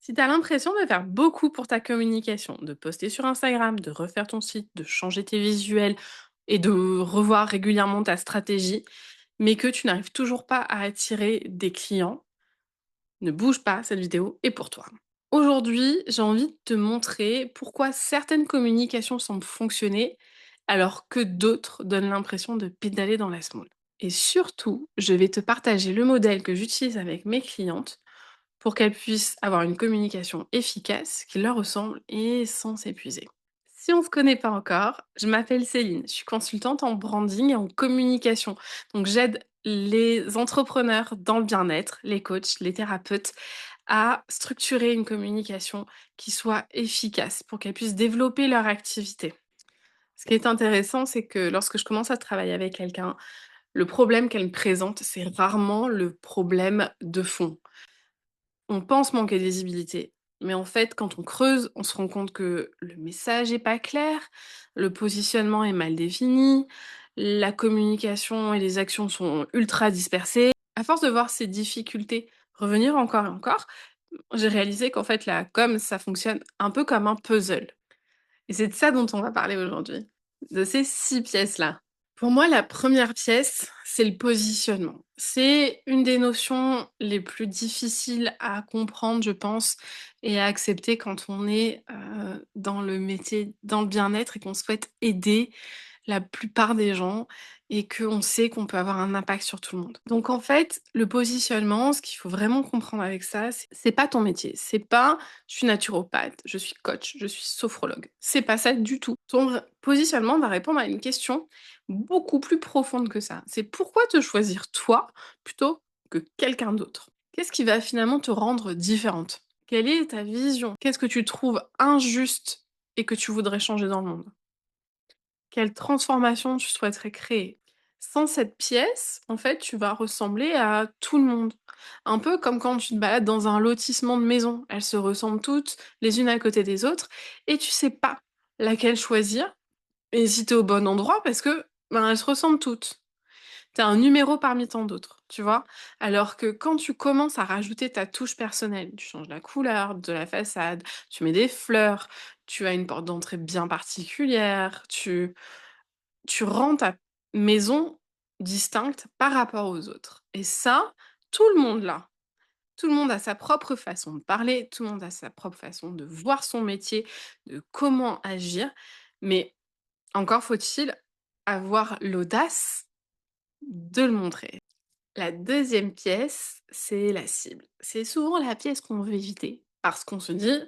Si tu as l'impression de faire beaucoup pour ta communication, de poster sur Instagram, de refaire ton site, de changer tes visuels et de revoir régulièrement ta stratégie, mais que tu n'arrives toujours pas à attirer des clients, ne bouge pas, cette vidéo est pour toi. Aujourd'hui, j'ai envie de te montrer pourquoi certaines communications semblent fonctionner alors que d'autres donnent l'impression de pédaler dans la semoule. Et surtout, je vais te partager le modèle que j'utilise avec mes clientes pour qu'elles puissent avoir une communication efficace qui leur ressemble et sans s'épuiser. Si on ne se connaît pas encore, je m'appelle Céline, je suis consultante en branding et en communication. Donc j'aide les entrepreneurs dans le bien-être, les coachs, les thérapeutes à structurer une communication qui soit efficace pour qu'elles puissent développer leur activité. Ce qui est intéressant, c'est que lorsque je commence à travailler avec quelqu'un, le problème qu'elle me présente, c'est rarement le problème de fond. On pense manquer de visibilité, mais en fait, quand on creuse, on se rend compte que le message est pas clair, le positionnement est mal défini, la communication et les actions sont ultra dispersées. À force de voir ces difficultés revenir encore et encore, j'ai réalisé qu'en fait la com, ça fonctionne un peu comme un puzzle. Et c'est de ça dont on va parler aujourd'hui, de ces 6 pièces-là. Pour moi, la première pièce, c'est le positionnement. C'est une des notions les plus difficiles à comprendre, je pense, et à accepter quand on est, dans le métier, dans le bien-être et qu'on souhaite aider la plupart des gens et qu'on sait qu'on peut avoir un impact sur tout le monde. Donc en fait, le positionnement, ce qu'il faut vraiment comprendre avec ça, c'est pas ton métier. C'est pas: «Je suis naturopathe, je suis coach, je suis sophrologue». C'est pas ça du tout. Ton positionnement va répondre à une question beaucoup plus profonde que ça. C'est pourquoi te choisir toi plutôt que quelqu'un d'autre? Qu'est-ce qui va finalement te rendre différente? Quelle est ta vision? Qu'est-ce que tu trouves injuste et que tu voudrais changer dans le monde? Quelle transformation tu souhaiterais créer? Sans cette pièce, en fait, tu vas ressembler à tout le monde. Un peu comme quand tu te balades dans un lotissement de maisons. Elles se ressemblent toutes les unes à côté des autres et tu sais pas laquelle choisir et si tu es au bon endroit parce que, ben, elles se ressemblent toutes. Tu un numéro parmi tant d'autres, tu vois? Alors que quand tu commences à rajouter ta touche personnelle, tu changes la couleur de la façade, tu mets des fleurs, tu as une porte d'entrée bien particulière, tu rends ta maison distincte par rapport aux autres et ça, tout le monde l'a. Tout le monde a sa propre façon de parler, tout le monde a sa propre façon de voir son métier, de comment agir, mais encore faut-il avoir l'audace de le montrer. La deuxième pièce, c'est la cible. C'est souvent la pièce qu'on veut éviter parce qu'on se dit: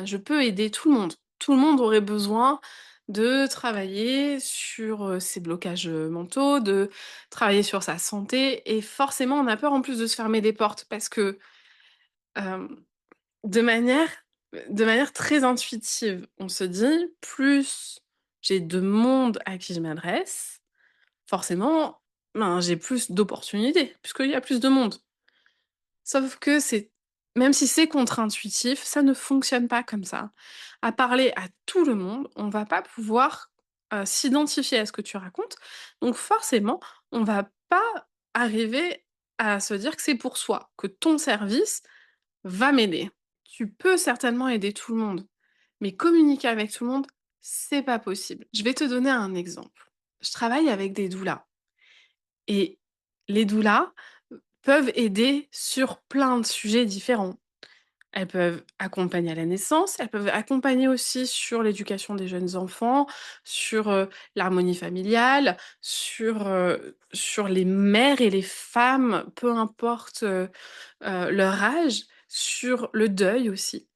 Je peux aider tout le monde. Tout le monde aurait besoin de travailler sur, ses blocages, mentaux, de travailler sur sa santé et forcément on a peur en plus de se fermer des portes parce que, hem, de manière de manière très intuitive, on se dit: «Plus j'ai de monde à qui je m'adresse, forcément, ben, j'ai plus d'opportunités puisqu'il y a plus de monde». Sauf que c'est même si c'est contre-intuitif, ça ne fonctionne pas comme ça. À parler à tout le monde, on va pas pouvoir, s'identifier à ce que tu racontes, donc forcément, on va pas arriver à se dire que c'est pour soi, que ton service va m'aider. Tu peux certainement aider tout le monde, mais communiquer avec tout le monde, c'est pas possible. Je vais te donner un exemple. Je travaille avec des doulas et les doulas, peuvent aider sur plein de sujets différents. Elles peuvent accompagner à la naissance, elles peuvent accompagner aussi sur l'éducation des jeunes enfants, sur, l'harmonie familiale, sur les mères et les femmes, peu importe, leur âge, sur le deuil aussi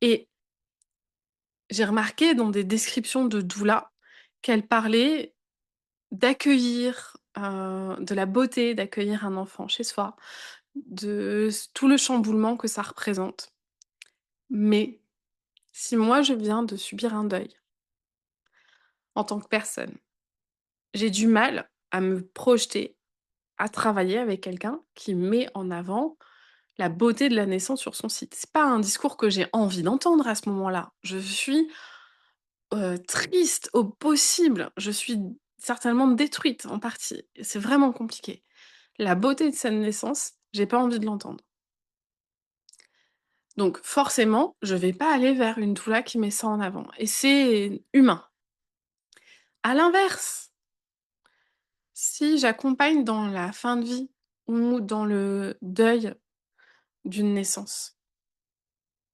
et j'ai remarqué dans des descriptions de doula qu'elles parlaient d'accueillir, de la beauté d'accueillir un enfant chez soi, de tout le chamboulement que ça représente. Mais si moi je viens de subir un deuil en tant que personne, j'ai du mal à me projeter, à travailler avec quelqu'un qui met en avant la beauté de la naissance sur son site. C'est pas un discours que j'ai envie d'entendre à ce moment-là. Je suis, triste au possible, je suis certainement détruite en partie et c'est vraiment compliqué. La beauté de sa naissance, j'ai pas envie de l'entendre. Donc forcément, je vais pas aller vers une doula qui met ça en avant et c'est humain. À l'inverse, si j'accompagne dans la fin de vie ou dans le deuil d'une naissance,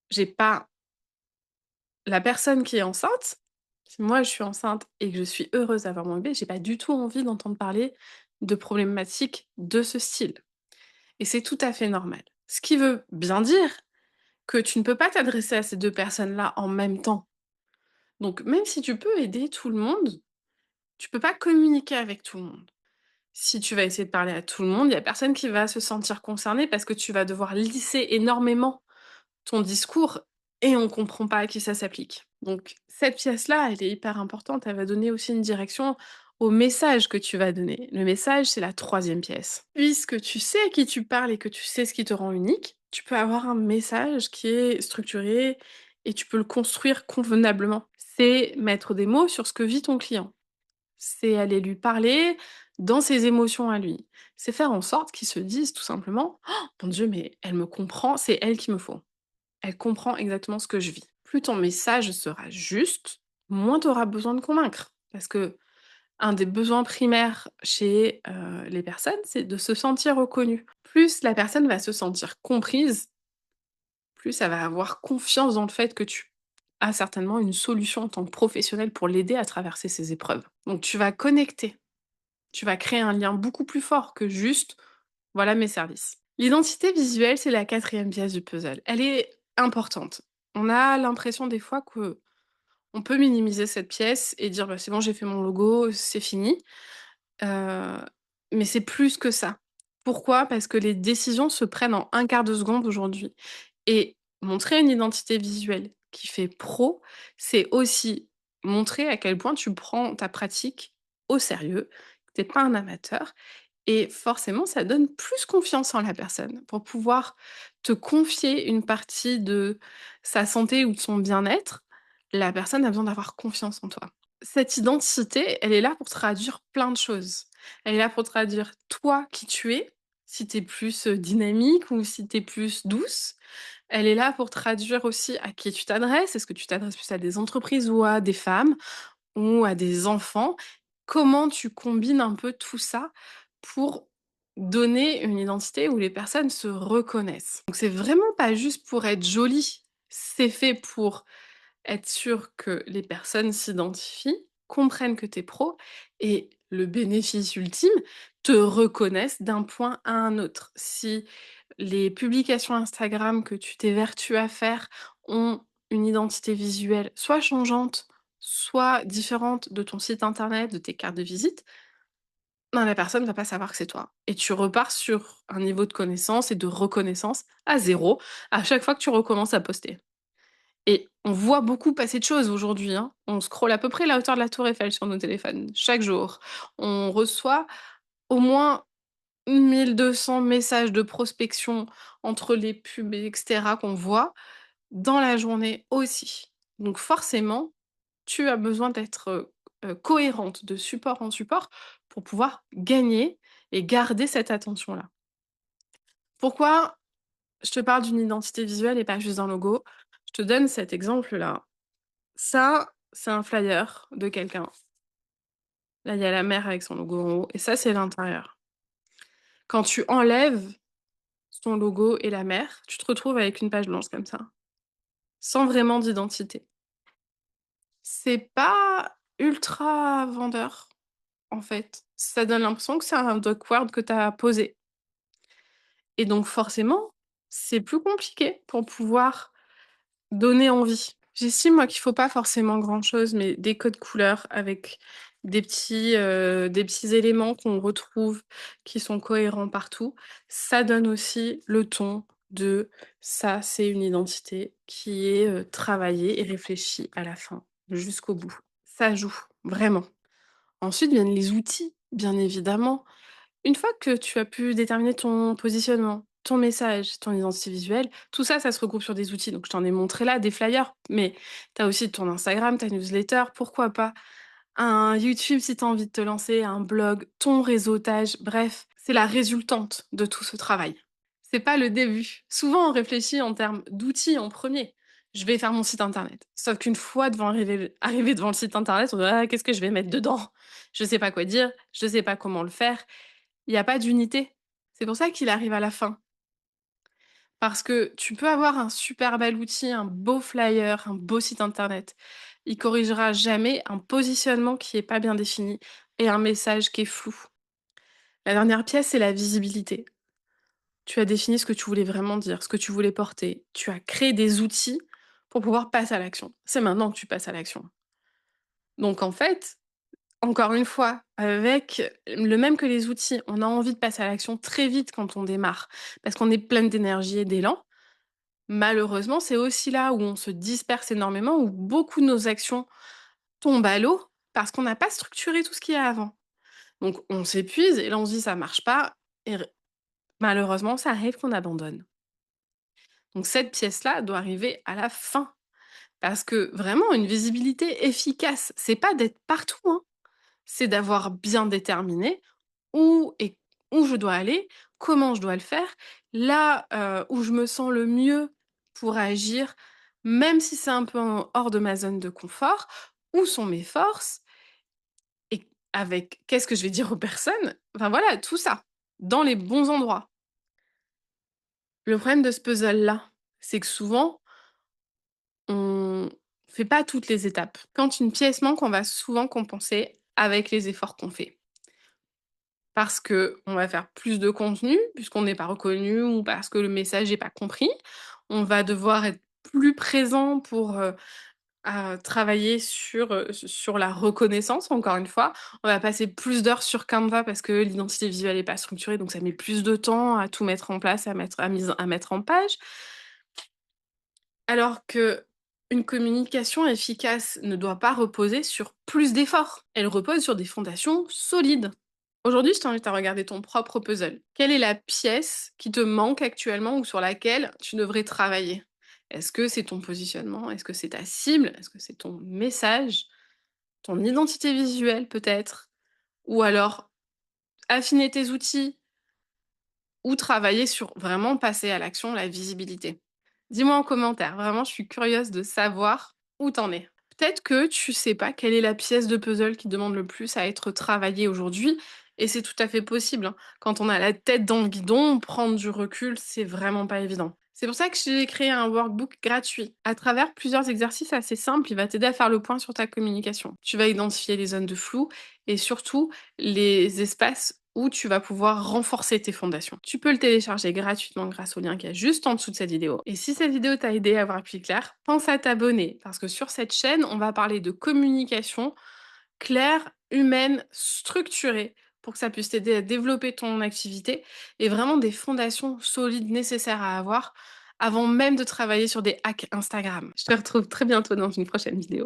j'ai pas la personne qui est enceinte, si moi je suis enceinte et que je suis heureuse d'avoir mon bébé, j'ai pas du tout envie d'entendre parler de problématiques de ce style et c'est tout à fait normal. Ce qui veut bien dire que tu ne peux pas t'adresser à ces 2 personnes-là en même temps. Donc même si tu peux aider tout le monde, tu peux pas communiquer avec tout le monde. Si tu vas essayer de parler à tout le monde, il y a personne qui va se sentir concerné parce que tu vas devoir lisser énormément ton discours et on comprend pas à qui ça s'applique. Donc cette pièce-là, elle est hyper importante, elle va donner aussi une direction au message que tu vas donner. Le message, c'est la troisième pièce. Puisque tu sais à qui tu parles et que tu sais ce qui te rend unique, tu peux avoir un message qui est structuré et tu peux le construire convenablement. C'est mettre des mots sur ce que vit ton client. C'est aller lui parler dans ses émotions à lui. C'est faire en sorte qu'il se dise tout simplement: «Oh mon Dieu, mais elle me comprend, c'est elle qu'il me faut». Elle comprend exactement ce que je vis. Plus ton message sera juste, moins tu auras besoin de convaincre. Parce que un des besoins primaires chez, les personnes, c'est de se sentir reconnue. Plus la personne va se sentir comprise, plus elle va avoir confiance dans le fait que tu as certainement une solution en tant que professionnel pour l'aider à traverser ces épreuves. Donc tu vas connecter, tu vas créer un lien beaucoup plus fort que juste: «Voilà mes services». L'identité visuelle, c'est la quatrième pièce du puzzle. Elle est importante. On a l'impression des fois que on peut minimiser cette pièce et dire: «Bah, c'est bon, j'ai fait mon logo, c'est fini». Heu, mais c'est plus que ça. Pourquoi? Parce que les décisions se prennent en un quart de seconde aujourd'hui et montrer une identité visuelle qui fait pro, c'est aussi montrer à quel point tu prends ta pratique au sérieux, que tu es pas un amateur et forcément, ça donne plus confiance en la personne pour pouvoir te confier une partie de sa santé ou de son bien-être. La personne a besoin d'avoir confiance en toi. Cette identité, elle est là pour traduire plein de choses. Elle est là pour traduire toi qui tu es, si tu es plus, dynamique ou si tu es plus douce. Elle est là pour traduire aussi à qui tu t'adresses. Est-ce que tu t'adresses plus à des entreprises ou à des femmes ou à des enfants? Comment tu combines un peu tout ça pour donner une identité où les personnes se reconnaissent? Donc c'est vraiment pas juste pour être joli, c'est fait pour être sûr que les personnes s'identifient, comprennent que tu es pro et le bénéfice ultime, te reconnaissent d'un point à un autre. Si les publications Instagram que tu t'évertues à faire ont une identité visuelle soit changeante, soit différente de ton site internet, de tes cartes de visite, ben, la personne va pas savoir que c'est toi et tu repars sur un niveau de connaissance et de reconnaissance à zéro à chaque fois que tu recommences à poster. Et on voit beaucoup passer de choses aujourd'hui, hein. On scrolle à peu près la hauteur de la tour Eiffel sur nos téléphones, chaque jour. On reçoit au moins 1 200 messages de prospection entre les pubs et cetera qu'on voit dans la journée aussi. Donc forcément, tu as besoin d'être, cohérente de support en support pour pouvoir gagner et garder cette attention-là. Pourquoi je te parle d'une identité visuelle et pas juste d'un logo? Je te donne cet exemple-là. Ça, c'est un flyer de quelqu'un. Là, il y a la mère avec son logo en haut et ça, c'est l'intérieur. Quand tu enlèves son logo et la mère, tu te retrouves avec une page blanche comme ça, sans vraiment d'identité. C'est pas ultra vendeur, en fait. Ça donne l'impression que c'est un dockword que tu as posé et donc forcément, c'est plus compliqué pour pouvoir donner envie. J'estime moi qu'il faut pas forcément grand-chose, mais des codes couleurs avec des petits éléments qu'on retrouve, qui sont cohérents partout. Ça donne aussi le ton de ça, c'est une identité qui est, travaillée et réfléchie à la fin, jusqu'au bout. Ça joue, vraiment. Ensuite viennent les outils, bien évidemment. Une fois que tu as pu déterminer ton positionnement, ton message, ton identité visuelle, tout ça, ça se regroupe sur des outils. Donc je t'en ai montré là des flyers, mais tu as aussi ton Instagram, ta newsletter, pourquoi pas un YouTube si tu as envie de te lancer, un blog, ton réseautage, bref, c'est la résultante de tout ce travail. C'est pas le début. Souvent, on réfléchit en termes d'outils en premier. Je vais faire mon site internet. Sauf qu'une fois devant arrivé devant le site internet, on dit: «Ah, qu'est-ce que je vais mettre dedans? Je sais pas quoi dire, je sais pas comment le faire». Il y a pas d'unité. C'est pour ça qu'il arrive à la fin. Parce que tu peux avoir un super bel outil, un beau flyer, un beau site internet. Il corrigera jamais un positionnement qui est pas bien défini et un message qui est flou. La dernière pièce, c'est la visibilité. Tu as défini ce que tu voulais vraiment dire, ce que tu voulais porter. Tu as créé des outils pour pouvoir passer à l'action. C'est maintenant que tu passes à l'action. Donc en fait, encore une fois, avec le même que les outils, on a envie de passer à l'action très vite quand on démarre, parce qu'on est plein d'énergie et d'élan. Malheureusement, c'est aussi là où on se disperse énormément, où beaucoup de nos actions tombent à l'eau, parce qu'on n'a pas structuré tout ce qu'il y a avant. Donc on s'épuise et là on se dit: «Ça marche pas» et malheureusement, ça arrive qu'on abandonne. Donc cette pièce-là doit arriver à la fin. Parce que vraiment une visibilité efficace, c'est pas d'être partout, hein. C'est d'avoir bien déterminé où et où je dois aller, comment je dois le faire, là, où je me sens le mieux pour agir, même si c'est un peu en hors de ma zone de confort, où sont mes forces et avec qu'est-ce que je vais dire aux personnes? Enfin voilà, tout ça, dans les bons endroits. Le problème de ce puzzle-là, c'est que souvent, on fait pas toutes les étapes. Quand une pièce manque, on va souvent compenser avec les efforts qu'on fait. Parce que on va faire plus de contenu, puisqu'on n'est pas reconnu ou parce que le message est pas compris. On va devoir être plus présent pour, travailler sur la reconnaissance, encore une fois. On va passer plus d'heures sur Canva parce que l'identité visuelle est pas structurée, donc ça met plus de temps à tout mettre en place, à mettre en page. Alors que une communication efficace ne doit pas reposer sur plus d'efforts. Elle repose sur des fondations solides. Aujourd'hui, je t'invite à regarder ton propre puzzle. Quelle est la pièce qui te manque actuellement ou sur laquelle tu devrais travailler? Est-ce que c'est ton positionnement? Est-ce que c'est ta cible? Est-ce que c'est ton message? Ton identité visuelle peut-être? Ou alors affiner tes outils ou travailler sur vraiment passer à l'action, la visibilité? Dis-moi en commentaire, vraiment je suis curieuse de savoir où t'en es. Peut-être que tu sais pas quelle est la pièce de puzzle qui demande le plus à être travaillée aujourd'hui et c'est tout à fait possible, hein. Quand on a la tête dans le guidon, prendre du recul, c'est vraiment pas évident. C'est pour ça que j'ai créé un workbook gratuit. À travers plusieurs exercices assez simples, il va t'aider à faire le point sur ta communication. Tu vas identifier les zones de flou et surtout les espaces où tu vas pouvoir renforcer tes fondations. Tu peux le télécharger gratuitement grâce au lien qui est juste en dessous de cette vidéo. Et si cette vidéo t'a aidé à voir plus clair, pense à t'abonner parce que sur cette chaîne, on va parler de communication claire, humaine, structurée pour que ça puisse t'aider à développer ton activité et vraiment des fondations solides nécessaires à avoir avant même de travailler sur des hacks Instagram. Je te retrouve très bientôt dans une prochaine vidéo.